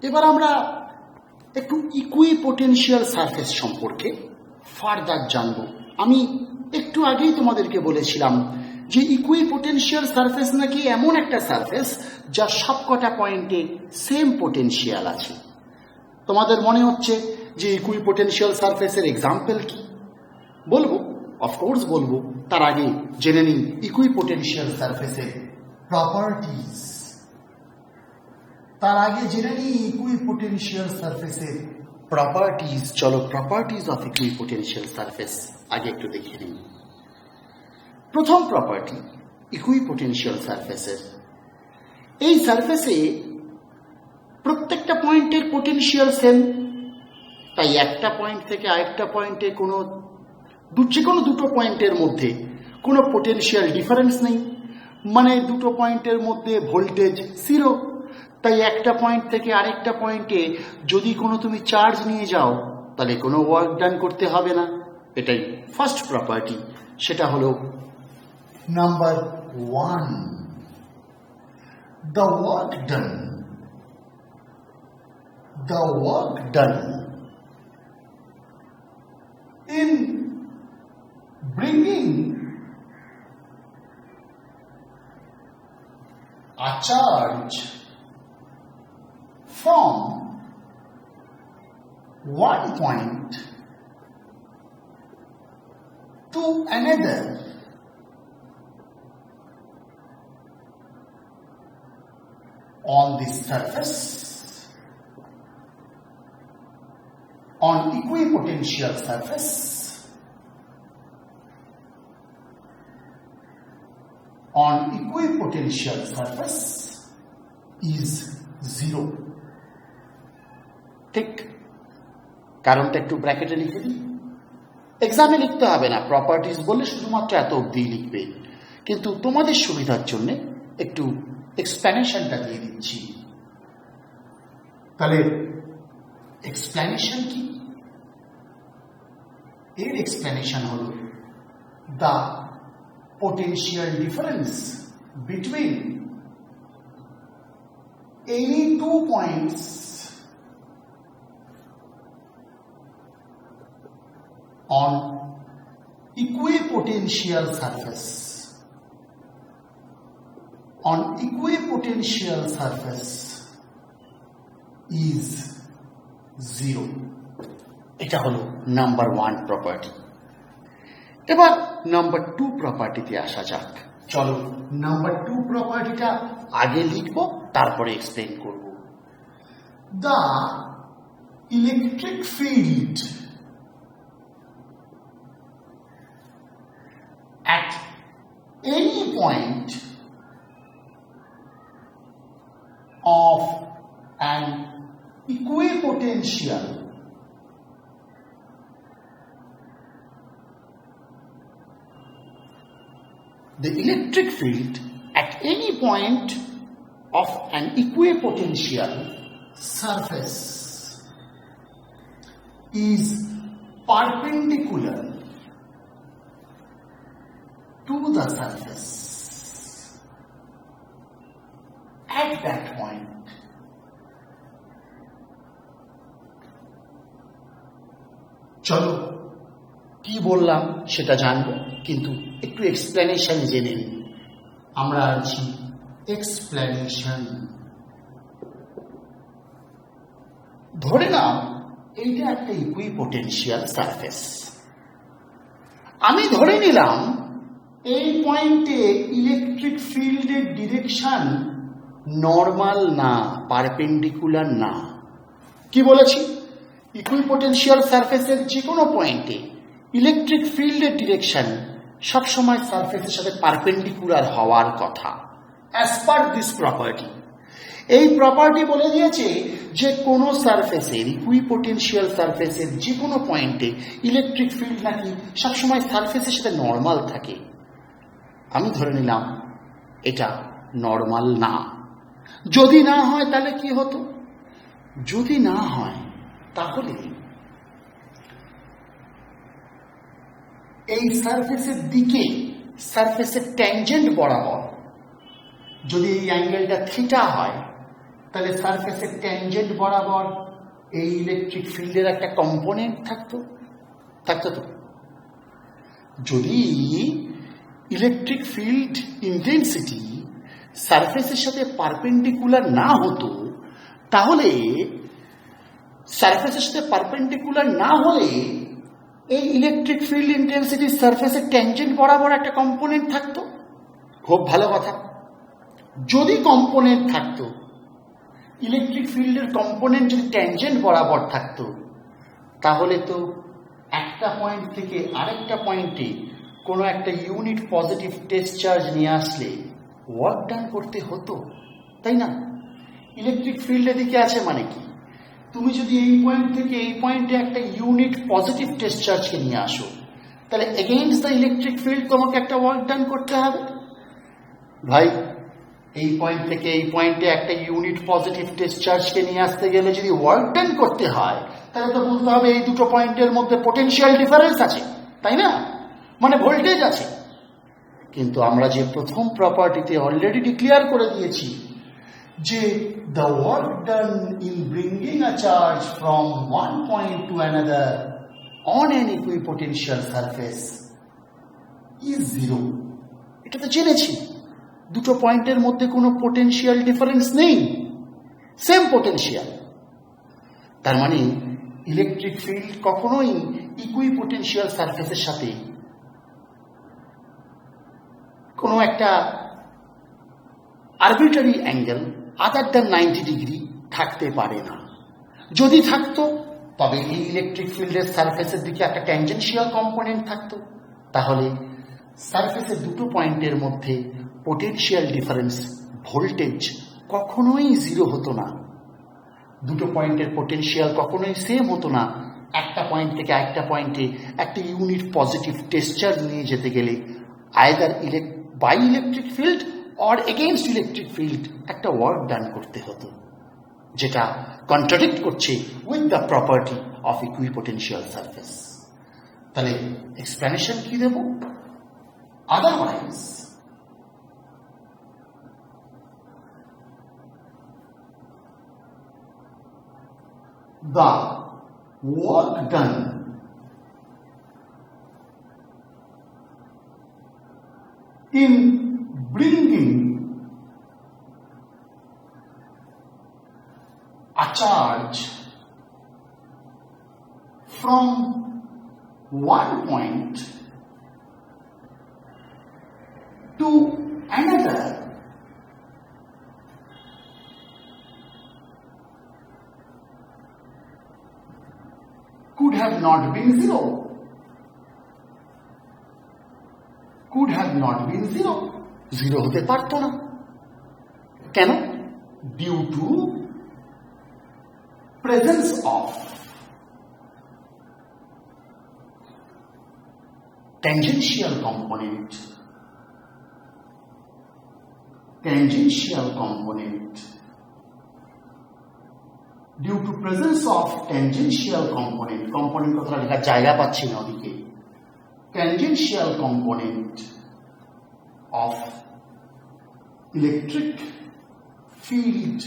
এবার আমরা একটু ইকুইপোটেনশিয়াল সারফেস সম্পর্কে ফার্দার জানব। আমি একটু আগেই তোমাদেরকে বলেছিলাম যে ইকুইপোটেনশিয়াল সারফেস নাকি এমন একটা সারফেস যার সবকটা পয়েন্টে সেম পোটেনশিয়াল আছে। তোমাদের মনে হচ্ছে যে ইকুইপোটেনশিয়াল সারফেসের এক্সাম্পল কি? বলবো, অফকোর্স বলবো। তার আগে জেনে নিই ইকুইপোটেনশিয়াল সারফেসের প্রপার্টিজ। চলো প্রপার্টিজ অফ ইকুইপোটেনশিয়াল সারফেস আগে একটু দেখে নিই। প্রথম প্রপার্টি ইকুইপোটেনশিয়াল সারফেসের, এই সারফেসে প্রত্যেকটা পয়েন্টের পোটেনশিয়াল সেম। তাই একটা পয়েন্ট থেকে আরেকটা পয়েন্টে যে কোনো দুটো পয়েন্টের মধ্যে কোনো পোটেনশিয়াল ডিফারেন্স নেই, মানে দুটো পয়েন্টের মধ্যে ভোল্টেজ 0। তাই একটা পয়েন্ট থেকে আরেকটা পয়েন্টে যদি কোনো তুমি চার্জ নিয়ে যাও তাহলে কোনো ওয়ার্ক ডান করতে হবে না। এটাই ফার্স্ট প্রপার্টি, সেটা হলো number 1, the work done in bringing a charge from one point to another on this surface, on equipotential surface, is 0. ঠিক, কারণটা একটু ব্র্যাকেটে লিখে দিই। এক্সামে লিখতে হবে না, প্রপার্টিজ বললে শুধুমাত্র এত অবধি লিখবে, কিন্তু তোমাদের সুবিধার জন্য একটু এক্সপ্লেনেশনটা দিয়ে দিচ্ছি। তাহলে এক্সপ্লেনেশন কি? এর এক্সপ্লেনেশন হলো the potential difference between any two points on equipotential surface. On equipotential surface is 0. এটা হলো নাম্বার 1 প্রপার্টি। এবার নাম্বার 2 প্রপার্টিতে আসা যাক। চলো নাম্বার 2 প্রপার্টিটা আগে লিখব, তারপরে এক্সপ্লেন করব। The electric field at any point of an equipotential the electric field at any point of an equipotential surface is perpendicular to the surface at that point. চলো কি বললাম সেটা জানবো, কিন্তু একটু এক্সপ্লেনেশন জেনে নিই। আমরা আছি এক্সপ্লেনেশন। ধরে নাও এইটা একটা ইকুইপোটেনশিয়াল সারফেস। আমি ধরে নিলাম এই পয়েন্টে ইলেকট্রিক ফিল্ডের ডিরেকশন নর্মাল না, পারপেন্ডিকুলার না। কি বলেছি? ইকুইপোটেনশিয়াল সারফেসের যে কোনো পয়েন্টে ইলেকট্রিক ফিল্ডের ডিরেকশন সবসময় সারফেসের সাথে পারপেন্ডিকুলার হওয়ার কথা, অ্যাজ পার দিস প্রপার্টি। এই প্রপার্টি বলে দিয়েছে যে কোনো সারফেসের, ইকুইপোটেনশিয়াল সারফেসের যে কোনো পয়েন্টে ইলেকট্রিক ফিল্ড নাকি সবসময় সারফেসের সাথে নর্মাল থাকে। আমি ধরে নিলাম এটা নর্মাল না। যদি না হয় তাহলে কি হতো? যদি না হয় তাহলে এই সারফেসের দিকে, সারফেসের ট্যানজেন্ট বরাবর যদি এই অ্যাঙ্গেলটা থিটা হয়, তাহলে সারফেসের ট্যানজেন্ট বরাবর এই ইলেকট্রিক ফিল্ডের একটা কম্পোনেন্ট থাকতো তো। যদি ইলেকট্রিক ফিল্ড ইন্টেন্সিটি সারফেসের সাথে পারপেন্ডিকুলার না হতো, তাহলে সারফেসের সাথে পারপেন্ডিকুলার না হলে এই ইলেকট্রিক ফিল্ড ইন্টেন্সিটি সারফেসের ট্যানজেন্ট বরাবর একটা কম্পোনেন্ট থাকতো। খুব ভালো কথা। যদি কম্পোনেন্ট থাকতো, ইলেকট্রিক ফিল্ডের কম্পোনেন্ট যদি ট্যানজেন্ট বরাবর থাকতো, তাহলে তো একটা পয়েন্ট থেকে আরেকটা পয়েন্টে কোনো একটা ইউনিট পজিটিভ টেস্ট চার্জ নিয়ে আসলে ওয়ার্ক ডান করতে হতো, তাই না? ইলেকট্রিক ফিল্ড এদিকে আছে মানে কি, তুমি যদি এই পয়েন্ট থেকে এই পয়েন্টে একটা ইউনিট পজিটিভ টেস্ট চার্জকে নিয়ে আসো, তাহলে এগেইনস্ট দ্য ইলেকট্রিক ফিল্ড তোমাকে একটা ওয়ার্ক ডান করতে হবে। ভাই, এই পয়েন্ট থেকে এই পয়েন্টে একটা ইউনিট পজিটিভ টেস্ট চার্জকে নিয়ে আসতে গেলে যদি ওয়ার্ক ডান করতে হয়, তাহলে তো বলতে হবে এই দুটো পয়েন্টের মধ্যে পোটেনশিয়াল ডিফারেন্স আছে, তাই না? মানে ভোল্টেজ আছে। কিন্তু আমরা যে প্রথম প্রপার্টিতে অলরেডি ডিক্লেয়ার করে দিয়েছি যে the work done in bringing a charge from one point to another on an equipotential surface is zero. এটা তো জেনেছি, দুটো পয়েন্টের মধ্যে কোনো পোটেনশিয়াল ডিফারেন্স নেই, সেম পোটেনশিয়াল। তার মানে ইলেকট্রিক ফিল্ড কখনোই ইকুইপোটেনশিয়াল সারফেসের সাথে কোনো একটা arbitrary angle other than 90 degree থাকতে পারে না। যদি থাকতো, তবে এই ইলেকট্রিক ফিল্ডের সারফেসের দিকে একটা ট্যানজেনশিয়াল কম্পোনেন্ট থাকতো, তাহলে সারফেসের দুটো পয়েন্টের মধ্যে পোটেনশিয়াল ডিফারেন্স ভোল্টেজ কখনোই জিরো হতো না। দুটো পয়েন্টের পোটেনশিয়াল কখনোই সেম হতো না। একটা পয়েন্ট থেকে আরেকটা পয়েন্টে একটা ইউনিট পজিটিভ টেস্ট চার্জ নিয়ে যেতে গেলে either by electric field or against electric field একটা ওয়ার্ক ডান করতে হতো, যেটা কন্ট্রাডিক্ট করছে with the property of equipotential surface. তাহলে এক্সপ্লেনেশন কি দেব? Otherwise the work done in bringing a charge from one point to another could have not been zero. Could have not been zero. Zero হতে পারতো না। কেন? Due to presence of tangential component. Tangential component. Due to presence of tangential component, component কথাটা লেখার জায়গা পাচ্ছি না ওদিকে, tangential component of electric field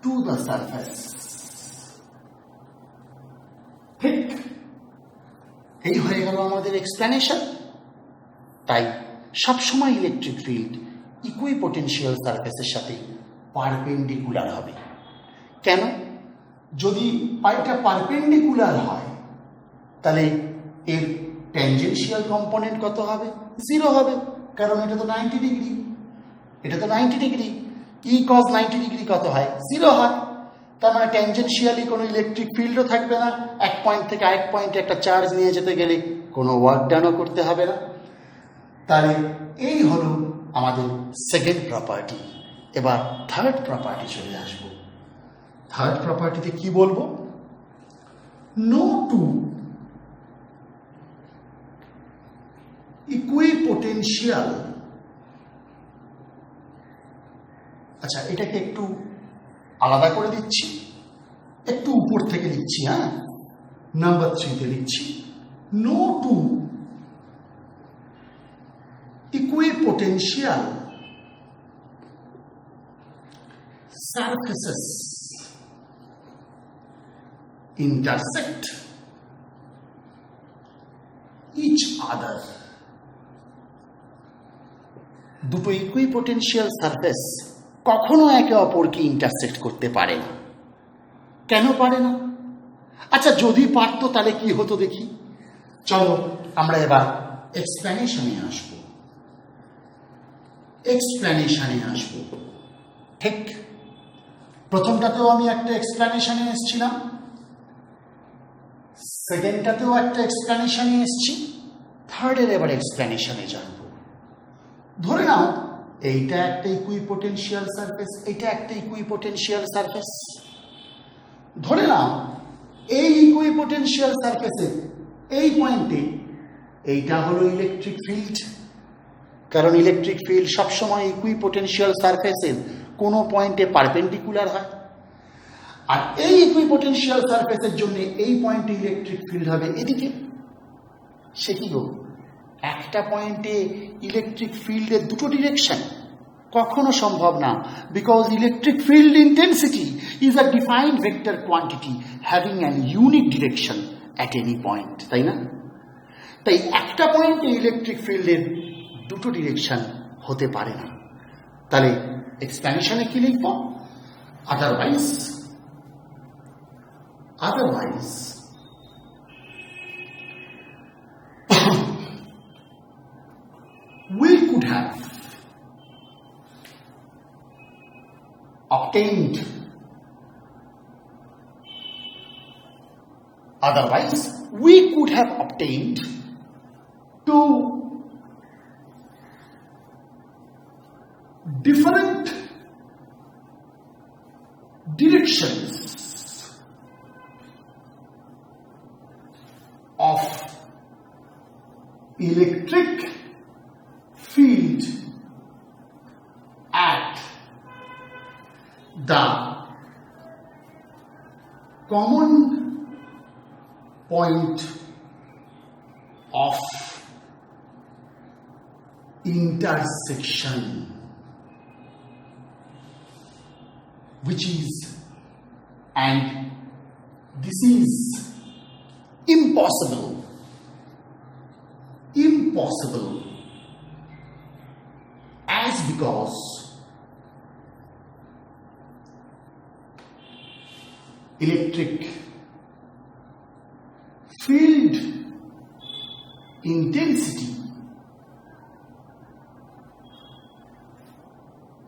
to the surface. ঠিক এই হয়ে গেল আমাদের এক্সপ্লেনেশন। তাই সবসময় ইলেকট্রিক ফিল্ড ইকুইপোটেনশিয়াল সারফেসের সাথে পারপেন্ডিকুলার হবে। কেন? যদি এটা পারপেন্ডিকুলার হয়, তাহলে এর ট্যানজেনশিয়াল কম্পোনেন্ট কত হবে? জিরো হবে, কারণ এটা তো 90 ডিগ্রি। এটা তো 90 ডিগ্রি, ই কজ 90 ডিগ্রি কত হয়? জিরো হয়। তার মানে ট্যানজেনশিয়ালি কোনো ইলেকট্রিক ফিল্ডও থাকবে না। এক পয়েন্ট থেকে আরেক পয়েন্টে একটা চার্জ নিয়ে যেতে গেলে কোনো ওয়ার্ক ডানও করতে হবে না। তাহলে এই হলো আমাদের সেকেন্ড প্রপার্টি। এবার থার্ড প্রপার্টি চলে আসবো। থার্ড প্রপার্টিতে কি বলবো? No two equipotential. আচ্ছা, এটাকে একটু আলাদা করে দিচ্ছি, একটু উপর থেকে লিখছি। হ্যাঁ, নাম্বার 3-তে লিখছি, no two equipotential surfaces intersect each other. দুটো ইকুইপোটেনশিয়াল সারফেস কখনো একে অপরকে ইন্টারসেক্ট করতে পারে না। কেন পারে না? আচ্ছা, যদি পারতো তাহলে কি হতো দেখি। চলো আমরা এবার এক্সপ্লেনেশনে আসবো। ঠিক, প্রথমটাতেও আমি একটা এক্সপ্লেনেশনে এসেছিলাম, সেকেন্ডটাতেও একটা এক্সপ্লেনেশনে এসেছি, থার্ডের এবার এক্সপ্লেনেশনে যাব। ধরে নাও এইটা একটা ইকুইপোটেনশিয়াল সারফেস, এইটা একটা ইকুইপোটেনশিয়াল সারফেস। ধরে নাও এই ইকুইপোটেনশিয়াল সারফেসে এই পয়েন্টে এইটা হলো ইলেকট্রিক ফিল্ড, কারণ ইলেকট্রিক ফিল্ড সবসময় ইকুইপোটেনশিয়াল সারফেসের কোনো পয়েন্টে পারপেন্ডিকুলার হয়। আর এই ইকুইপোটেনশিয়াল সারফেসের জন্য এই পয়েন্টে ইলেকট্রিক ফিল্ড হবে এদিকে। সে কি গো, একটা পয়েন্টে ইলেকট্রিক ফিল্ডের দুটো ডিরেকশন কখনো সম্ভব না, because electric field intensity is a defined vector quantity having an unique direction at any point, তাই না? তাই একটা পয়েন্টে ইলেকট্রিক ফিল্ডের দুটো ডিরেকশন হতে পারে না। তাহলে এক্সপ্যানশনে কি লিখব? Otherwise we could have obtained two different directions of electric field at the common point of intersection, which is, and this is impossible as because electric field intensity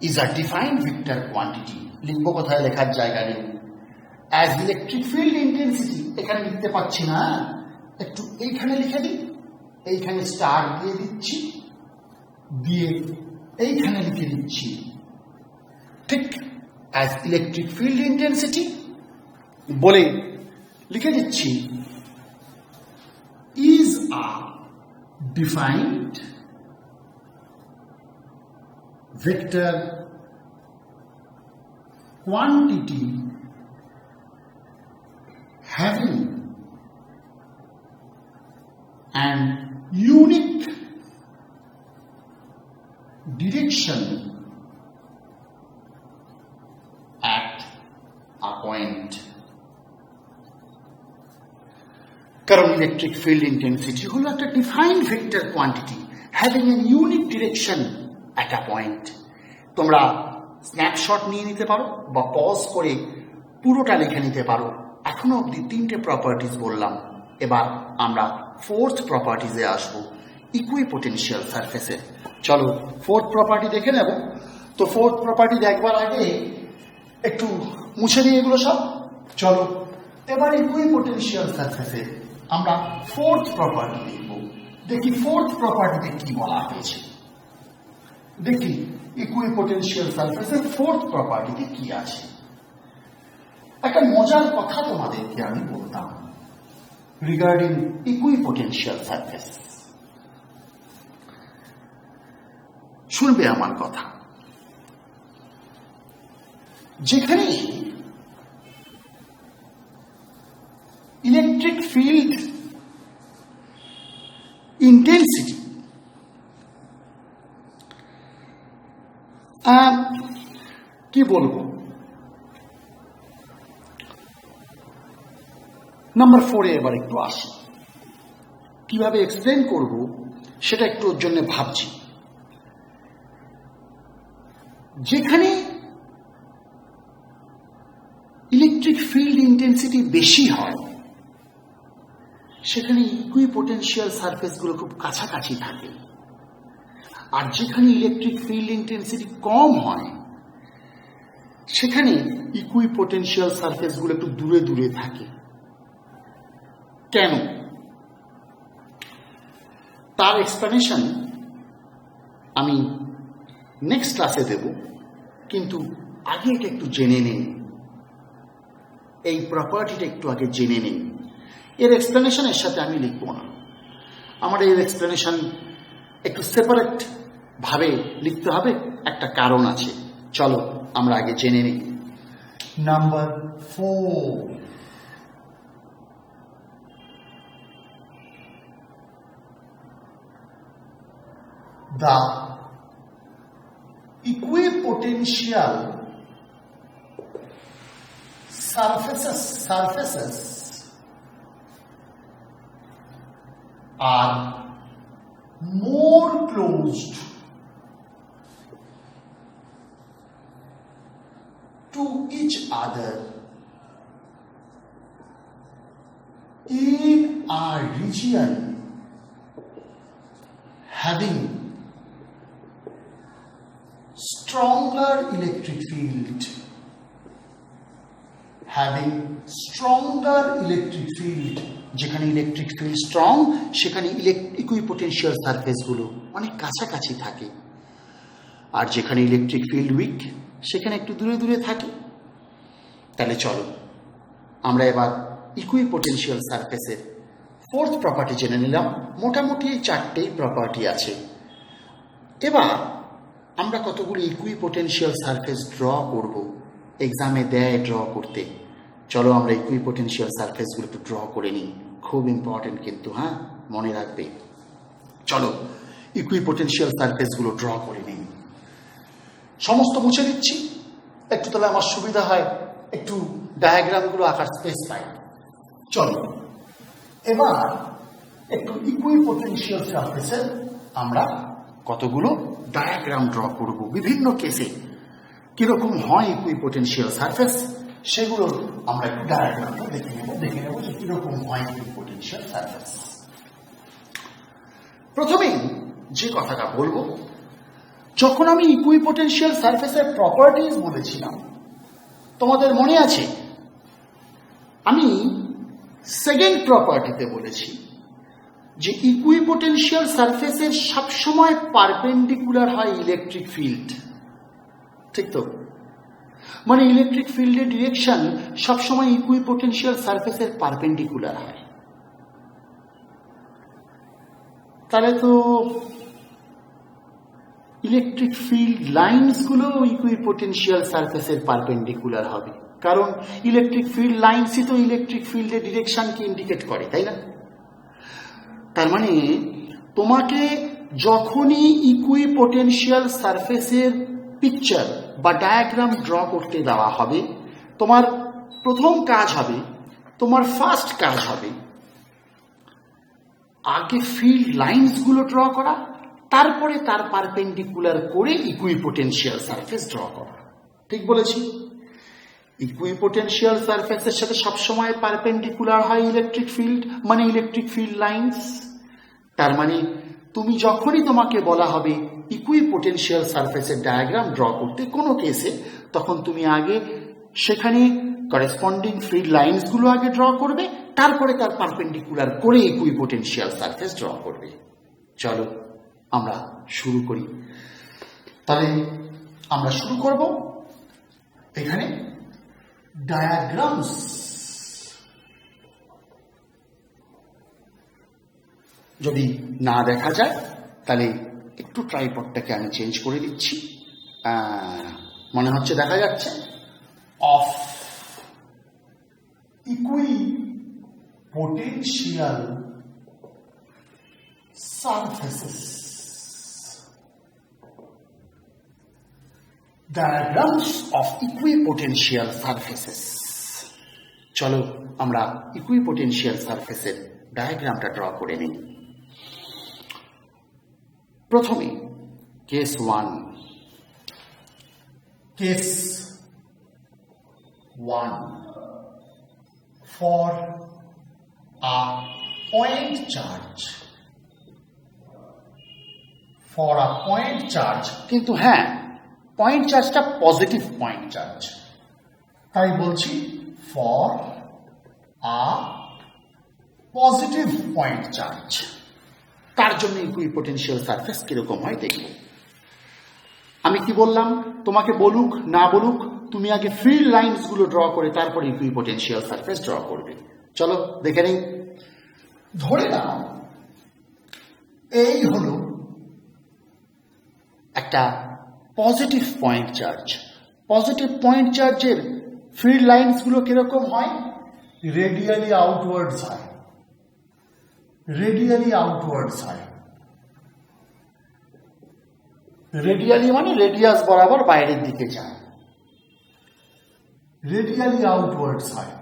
is a defined vector quantity. লিখবো কোথায়, লেখার জায়গা নেই। as electric field intensity এখানে লিখতে পাচ্ছি না, একটু এইখানে লিখে দিই, এইখানে স্টার দিয়ে দিচ্ছি, দিয়ে এইখানে লিখে দিচ্ছি। ঠিক, as electric field intensity বলে লিখে দিচ্ছি is a defined vector quantity having an unique direction at a point. কারণ ইলেকট্রিক ফিল্ড ইন্টেন্সিটি হলো একটা defined vector quantity having N unique direction at a point. তোমরা স্ন্যাপশট নিয়ে নিতে পারো বা পজ করে পুরোটা লিখে নিতে পারো। এখনো অবধি তিনটে প্রপার্টিজ বললাম, এবার আমরা ফোর্থ প্রপার্টিজে আসবো, ইকুইপোটেনশিয়াল সারফেসে। চলো ফোর্থ প্রপার্টি দেখে নেব। তো ফোর্থ প্রপার্টি দেখবার আগে একটু মুছে দিই এগুলো সব। চলো এবার ইকুইপোটেনশিয়াল সারফেসে আমরা ফোর্থ প্রপার্টি লিখব। দেখি ফোর্থ প্রপার্টিতে কি বলা হয়েছে। দেখি ইকুইপোটেনশিয়াল সারফেসের ফোর্থ প্রপার্টিতে কি আছে। একটা মজার কথা তোমাদেরকে আমি বলতাম রিগার্ডিং ইকুইপোটেনশিয়াল সারফেস। শুনবে আমার কথা। যেখানে ইলেকট্রিক ফিল্ড ইন্টেন্সিটি কি বলবো, নাম্বার 4 এবার একটু আসি, কিভাবে এক্সপ্লেন করব সেটা একটু ওর জন্য ভাবছি। যেখানে ইলেকট্রিক ফিল্ড ইন্টেন্সিটি বেশি হয় সেখানে ইকুইপোটেনশিয়াল সারফেসগুলো খুব কাছাকাছি থাকে, আর যেখানে ইলেকট্রিক ফিল্ড ইন্টেন্সিটি কম হয় সেখানে ইকুইপোটেনশিয়াল সারফেসগুলো একটু দূরে দূরে থাকে। কেন? তার এক্সপ্লেনেশন আমি নেক্সট ক্লাসে দেব, কিন্তু আগে এটা একটু জেনে নিন, এই প্রপার্টিটা একটু আগে জেনে নিন। এর এক্সপ্লেনেশনের সাথে আমি লিখব না, আমার এর এক্সপ্লেনেশন একটু সেপারেট ভাবে লিখতে হবে, একটা কারণ আছে। চলো আমরা আগে জেনে নিই। Number 4, the equipotential surfaces are more closed to each other in a region having stronger electric field, যেখানে ইলেকট্রিক ফিল্ড স্ট্রং সেখানে ইকুইপোটেনশিয়াল সারফেসগুলো অনেক কাছাকাছি থাকে, আর যেখানে ইলেকট্রিক ফিল্ড উইক সেখানে একটু দূরে দূরে থাকে। তাহলে চলো আমরা এবার ইকুইপোটেনশিয়াল সারফেসের 4th প্রপার্টি জেনে নিলাম। মোটামুটি 4টেই প্রপার্টি আছে। এবার আমরা কতগুলো ইকুইপোটেনশিয়াল সারফেস ড্র করব, এক্সামে দেয় ড্র করতে। চলো আমরা ইকুইপোটেনশিয়াল সারফেসগুলো একটু ড্র করে নিই, খুব ইম্পর্টেন্ট কিন্তু, হ্যাঁ মনে রাখবে। চলো ইকুইপোটেনশিয়াল সারফেসগুলো ড্র করে নিই। সমস্ত মুছে দিচ্ছি একটু, তাহলে আমার সুবিধা হয়, একটু ডায়াগ্রামগুলো আঁকার স্পেস পাই। চলো এবার একটু ইকুইপোটেনশিয়াল সারফেসের আমরা কতগুলো ডায়াগ্রাম ড্র করব, বিভিন্ন কেসে কিরকম হয় ইকুইপোটেনশিয়াল সারফেস সেগুলো আমরা একটু ডায়াগ্রামটা দেখে নেব যে কিরকম হয় ইকুইপোটেনশিয়াল সারফেস। প্রথমেই যে কথাটা বলবো, যখন আমি ইকুইপোটেনশিয়াল সারফেসের প্রপার্টিজ বলেছিলাম, তোমাদের মনে আছে আমি সেকেন্ড প্রপার্টিতে বলেছি যে ইকুইপোটেনশিয়াল সারফেসের সবসময় পারপেন্ডিকুলার হয় ইলেকট্রিক ফিল্ড, ঠিক তো? মানে ইলেকট্রিক ফিল্ডের ডিরেকশন সবসময় ইকুইপোটেনশিয়াল সারফেসের পারপেন্ডিকুলার হয়। তাহলে তো ইলেকট্রিক ফিল্ড লাইনসগুলো ইকুইপোটেনশিয়াল সারফেসের পারপেন্ডিকুলার হবে, কারণ ইলেকট্রিক ফিল্ড লাইনসই তো ইলেকট্রিক ফিল্ডের ডিরেকশনকে ইন্ডিকেট করে, তাই না? তার মানে তোমাকে যখনই ইকুইপোটেনশিয়াল সারফেসের পিকচার বা ডায়াগ্রাম ড্র করতে দেওয়া হবে, তোমার প্রথম কাজ হবে, তোমার ফার্স্ট কাজ হবে আগে ফিল্ড লাইনসগুলো ড্র করা, তারপরে তার পারপেন্ডিকুলার করে ইকুইপোটেনশিয়াল সারফেস ড্র করা। ঠিক বলেছি? ইকুইপোটেনশিয়াল সারফেসের সাথে সবসময় পারপেন্ডিকুলার হয় ইলেকট্রিক ফিল্ড, মানে ইলেকট্রিক ফিল্ড লাইনস। তার মানে তুমি যখনই তোমাকে বলা হবে ইকুইপোটেনশিয়াল সারফেসের ডায়াগ্রাম ড্র করতে কোনো কেসে, তখন তুমি আগে সেখানে করেসপন্ডিং ফিল্ড লাইনসগুলো আগে ড্র করবে, তারপরে তার পারপেন্ডিকুলার করে ইকুইপোটেনশিয়াল সারফেস ড্র করবে। চলো আমরা শুরু করি। তাহলে আমরা শুরু করব এখানে ডায়াগ্রামস। যদি না দেখা যায় তাহলে একটু ট্রাইপডটাকে আমি চেঞ্জ করে দিচ্ছি, মনে হচ্ছে দেখা যাচ্ছে। Of equipotential surfaces, diagrams of equipotential surfaces. চলো আমরা ইকুইপোটেনশিয়াল সারফেসের ডায়াগ্রামটা ড্র করে নিই। প্রথমে case 1। Case 1 for a point charge, for a point charge, কিন্তু হ্যাঁ পয়েন্ট চার্জটা পজিটিভ পয়েন্ট চার্জ, তাই বলছি for a positive point charge. তার জন্য ইকুইপোটেনশিয়াল সারফেস কিরকম হয় দেখব। আমি কি বললাম, তোমাকে বলুক না বলুক তুমি আগে ফিল্ড লাইনস গুলো ড্র করে তারপরে ইকুইপোটেনশিয়াল সারফেস ড্র করবে। চলো দেখে নিই। ধরে নাও এই হলো একটা positive point charge. Positive point চার্জের ফিল্ড লাইনস গুলো কিরকম হয়? রেডিয়ালি আউটওয়ার্ডস হয়, রেডিয়ালি আউটওয়ার্ডস হয়। রেডিয়ালি মানে রেডিয়াস বরাবর বাইরের দিকে যায়, রেডিয়ালি আউটওয়ার্ডস হয়।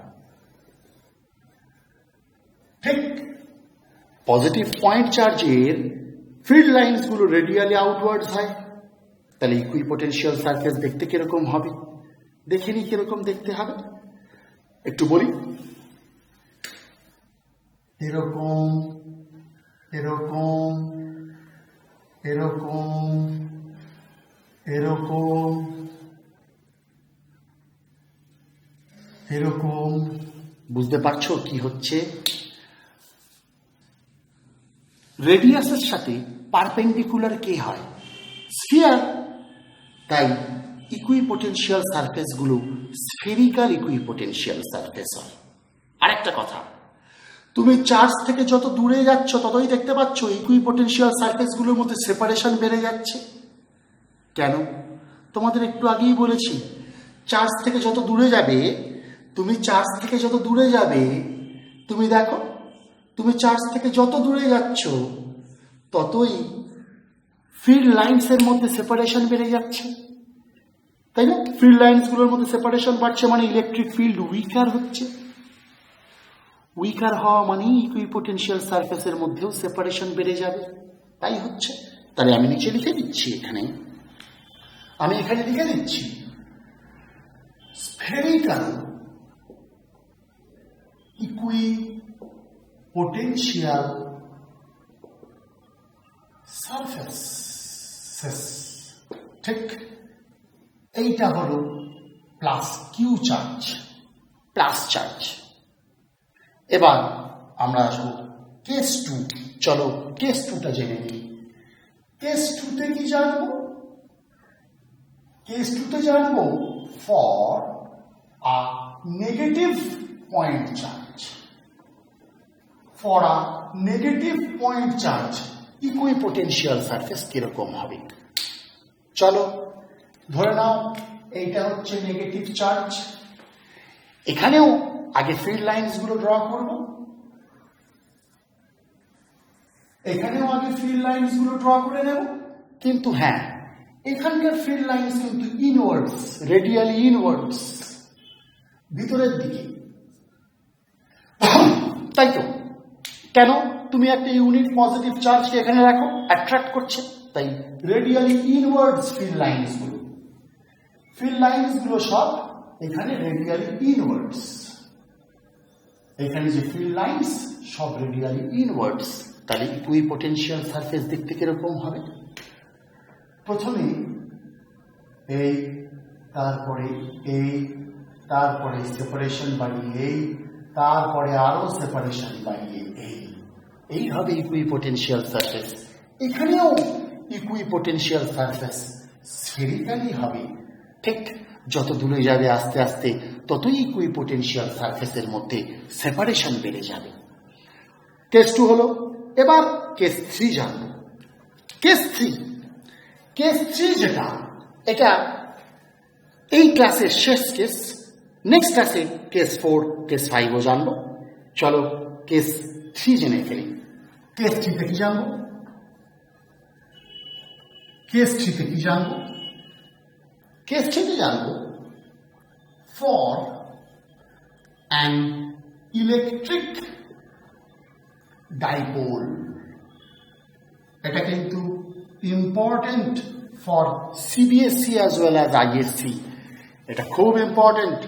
ঠিক পজিটিভ পয়েন্ট চার্জের ফিল্ড লাইনস গুলো রেডিয়ালি আউটওয়ার্ডস হয়, তাহলে ইকুইপোটেনশিয়াল সারফেস দেখতে কিরকম হবে দেখে নি। কিরকম দেখতে হবে একটু বলি। এরকম এরকম এরকম এরকম এরকম। বুঝতে পারছো কি হচ্ছে? রেডিয়াসের সাথে পারপেন্ডিকুলার কে হয়? স্ফিয়ার। তাই ইকুইপোটেনশিয়াল সারফেস গুলো স্ফেরিক্যাল ইকুইপোটেনশিয়াল সারফেস হয়। আরেকটা কথা, তুমি চার্জ থেকে যত দূরে যাচ্ছ ততই দেখতে পাচ্ছ ইকুইপোটেনশিয়াল সারফেস গুলোর মধ্যে সেপারেশন বেড়ে যাচ্ছে। কেন? তোমাদের একটু আগেই বলেছি, চার্জ থেকে যত দূরে যাবে, তুমি চার্জ থেকে যত দূরে যাবে, তুমি দেখো তুমি চার্জ থেকে যত দূরে যাচ্ছ ততই ফিল্ড লাইনস এর মধ্যে সেপারেশন বেড়ে যাচ্ছে, তাই না? ফিল্ড লাইনস গুলোর মধ্যে সেপারেশন বাড়ছে মানে ইলেকট্রিক ফিল্ড উইকার হচ্ছে। উইকার হওয়া মানে ইকুইপোটেনশিয়াল সারফেসের মধ্যেও সেপারেশন বেড়ে যাবে, তাই হচ্ছে। তাহলে আমি নিচে লিখে দিচ্ছি, আমি এখানে লিখে দিচ্ছি স্ফেরিক্যাল ইকুইপোটেনশিয়াল সারফেসেস। ঠিক এইটা হলো plus q charge, plus charge. এবার আমরা আসবো কেস 2। চলো কেস 2টা জেনে নিই। কেস 2তে কি জানবো? কেস 2তে জানবো for a negative point charge. For a negative point charge equipotential surface কিরকম হবে? চলো ধরে নাও এইটা হচ্ছে নেগেটিভ চার্জ। এখানেও আগে ফিল্ড লাইনস গুলো ড্র করব, এখানেও আগে ফিল্ড লাইনস গুলো ড্র করে নেব। কিন্তু হ্যাঁ, এখানকার ফিল্ড লাইনস কিন্তু ইনওয়ার্ডস, রেডিয়ালি ইনওয়ার্ডস, ভিতরের দিকে। তাই তো, কেন? তুমি একটা ইউনিট পজিটিভ চার্জকে এখানে রাখো, অ্যাট্রাক্ট করছে, তাই রেডিয়ালি ইনওয়ার্ডস ফিল্ড লাইনস গুলো, ফিল্ড লাইনস গুলো সব এখানে রেডিয়ালি ইনওয়ার্ডস। এখানে যে ফিল্ড লাইনস সব রেডিয়ালি ইনওয়ার্ডস, তাহলে ইকুইপোটেনশিয়াল সারফেস দেখতে কিরকম হবে? প্রথমে এই, তারপরে এই, তারপরে সেপারেশন বাড়িয়ে এই, তারপরে আরো সেপারেশন বাড়িয়ে এইভাবে ইকুইপোটেনশিয়াল সারফেস। এখানেও ইকুইপোটেনশিয়াল সারফেস স্ফেরিক্যালি হবে। ঠিক যত দূরে যাবে আস্তে আস্তে ততই ইকুইপোটেনশিয়াল সারফেসের মধ্যে সেপারেশন বেড়ে যাবে। কেস 2 হলো। এবার কেস 3 জানবো। কেস 3 যেটা, এটা এই ক্লাসের শেষ কেস। নেক্সট ক্লাসে কেস 4, কেস 5ও জানবো। চলো কেস 3 জেনে ফেলি। কেস 3তে কি জানবো? কেস 3তে কি জানবো? কেস 3তে জানবো ফর an electric dipole. এটা কিন্তু important for CBSE as well as ISC. এটা খুব important,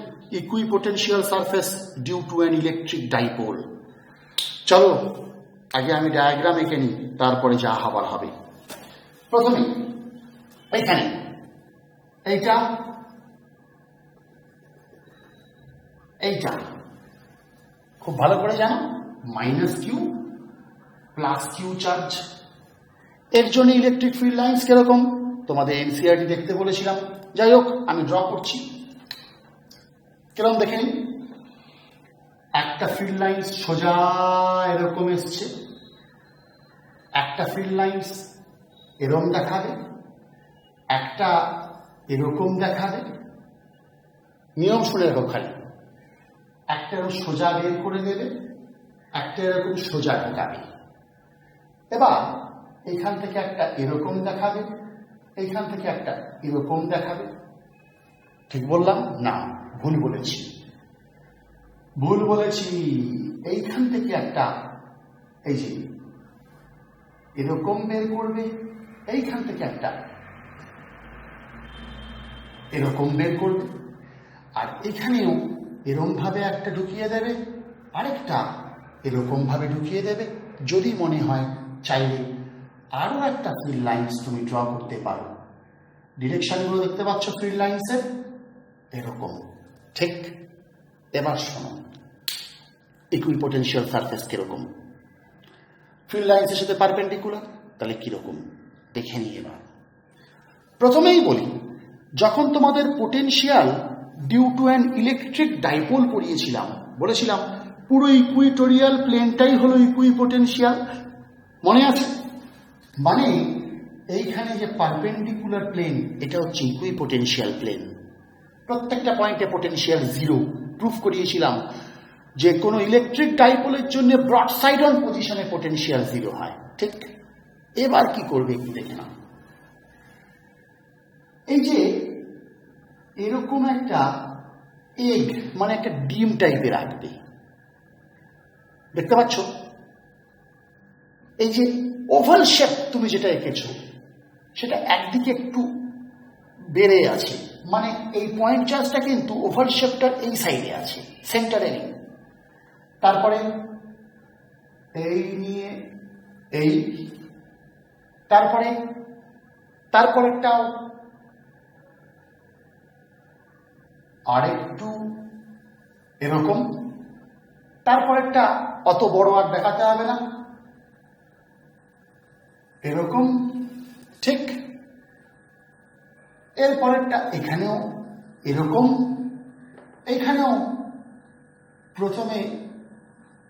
equipotential surface due to an electric dipole. চলো আগে আমি ডায়াগ্রাম এঁকে নিই, তারপরে যা হবার হবে। প্রথমে এইখানে এইটা এইটা খুব ভালো করে জানো, minus q plus q charge. এর জন্য ইলেকট্রিক ফিল্ড লাইন্স কিরকম তোমাদের এনসিআরটি দেখতে বলেছিলাম। যাই হোক আমি ড্র করছি, কিরকম দেখে নিন। একটা ফিল্ড লাইন্স সোজা এরকম এসছে, একটা ফিল্ড লাইন্স এরকম দেখাবে, একটা এরকম দেখাবে। নিয়ম শুনে রাখো খালি, একটা এরকম সোজা বের করে দেবে, একটা এরকম সোজা ঢোকাবে। এবার এইখান থেকে একটা এরকম দেখাবে, এইখান থেকে একটা এরকম দেখাবে। ঠিক বললাম না ভুল বলেছি? ভুল বলেছি। এইখান থেকে একটা এই যে এরকম বের করবে, এইখান থেকে একটা এরকম বের করবে, আর এখানেও এরকম ভাবে একটা ঢুকিয়ে দেবে, আরেকটা এরকম ভাবে ঢুকিয়ে দেবে। যদি মনে হয় চাইলে আরো একটা ফিল্ড লাইন্স তুমি ড্র করতে পারো। ডিরেকশনগুলো দেখতে পাচ্ছ ফিল্ড লাইন্সের এরকম, ঠিক? এবার শোনো ইকুইপোটেনশিয়াল সারফেস কিরকম, ফিল্ড লাইন্সের সাথে পারপেন্ডিকুলার, তাহলে কিরকম দেখে নিই। এবার প্রথমেই বলি, যখন তোমাদের potential due to an electric dipole পড়িয়েছিলাম, বলেছিলাম পুরো ইকুইটোরিয়াল প্লেনটাই হলো ইকুইপোটেনশিয়াল, মনে আছে? মানে এইখানে যে পারপেন্ডিকুলার প্লেন, এটা হচ্ছে ইকুইপোটেনশিয়াল প্লেন। প্রত্যেকটা পয়েন্টে পোটেনশিয়াল জিরো। প্রুফ করিয়েছিলাম যে কোনো ইলেকট্রিক ডাইপোলের জন্য ব্রড সাইড অন পজিশনে পোটেনশিয়াল জিরো হয়, ঠিক? এবার কি করবে একটু দেখে নাও। এই যে এরকম একটা এগ মানে একটা ডিম টাইপের আসবে, দেখতে পাচ্ছ? এই যে ওভাল শেপ তুমি যেটা এঁকেছো সেটা একদিকে একটু বেড়ে আছে, মানে এই পয়েন্ট চার্জটা কিন্তু ওভাল শেপটার এই সাইডে আছে, সেন্টারে নেই। তারপরে এই নিয়ে এই, তারপরেরটাও আরেকটু এরকম, তারপরেরটা অত বড় আর দেখাতে হবে না, এরকম, ঠিক? এরপরেরটা এখানেও এরকম, এইখানেও প্রথমে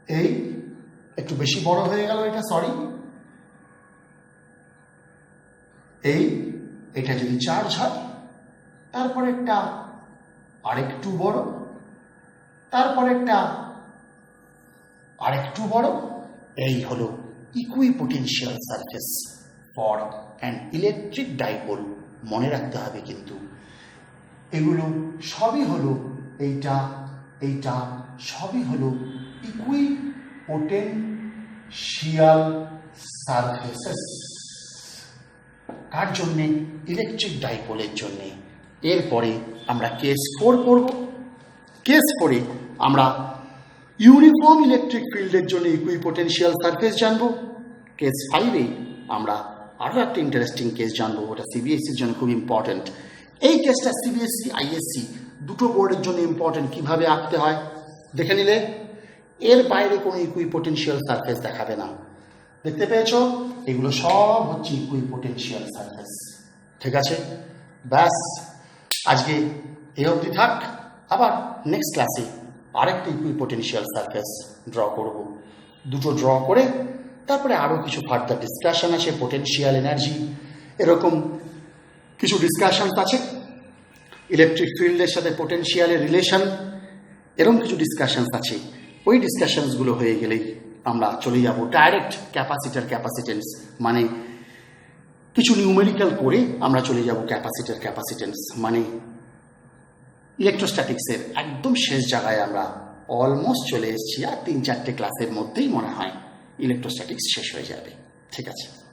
এই একটু বেশি বড় হয়ে গেল এটা, সরি, এটা যদি চার্জ হয়, তারপরেরটা আরেকটু বড়, তারপরেরটা আরেকটু বড়। এই হলো equipotential surface for an electric dipole. মনে রাখতে হবে কিন্তু এগুলো সবই হলো, এইটা সবই হলো ইকুইপোটেনশিয়াল সারফেসেস। কার জন্যে? ইলেকট্রিক ডাইপোলের জন্যে। এরপরে আমরা কেস 4 পড়ব। কেস 4-এ আমরা ইউনিফর্ম ইলেকট্রিক ফিল্ডের জন্য ইকুইপোটেনশিয়াল সারফেস জানবো। কেস 5-এ আমরা আরও একটা ইন্টারেস্টিং কেস জানবো, ওটা সিবিএসসির জন্য খুব ইম্পর্টেন্ট। এই কেসটা সিবিএসসি আইএসসি দুটো বোর্ডের জন্য ইম্পর্টেন্ট। কিভাবে আঁকতে হয় দেখে নিলে। এর বাইরে কোনো ইকুইপোটেনশিয়াল সারফেস দেখাবে না। দেখতে পেয়েছো? এগুলো সব হচ্ছে ইকুইপোটেনশিয়াল সারফেস, ঠিক আছে? ব্যাস আজকে এই অবধি থাক। আবার নেক্সট ক্লাসে আরেকটা ইকুইপোটেনশিয়াল সারফেস ড্র করব। দুটো ড্র করে তারপরে আরও কিছু ফার্দার ডিসকাশন আছে, পোটেনশিয়াল এনার্জি এরকম কিছু ডিসকাশনস আছে, ইলেকট্রিক ফিল্ডের সাথে পোটেনশিয়ালের রিলেশন এরকম কিছু ডিসকাশনস আছে। ওই ডিসকাশনসগুলো হয়ে গেলেই আমরা চলে যাব ডাইরেক্ট ক্যাপাসিটার ক্যাপাসিটেন্স, মানে কিছু নিউমেরিক্যাল করে আমরা চলে যাব ক্যাপাসিটার ক্যাপাসিটেন্স, মানে ইলেকট্রোস্ট্যাটিক্সের একদম শেষ জায়গায় আমরা অলমোস্ট চলে এসেছি, আর 3-4টে ক্লাসের মধ্যেই মনে হয় ইলেকট্রোস্ট্যাটিক্স শেষ হয়ে যাবে। ঠিক আছে।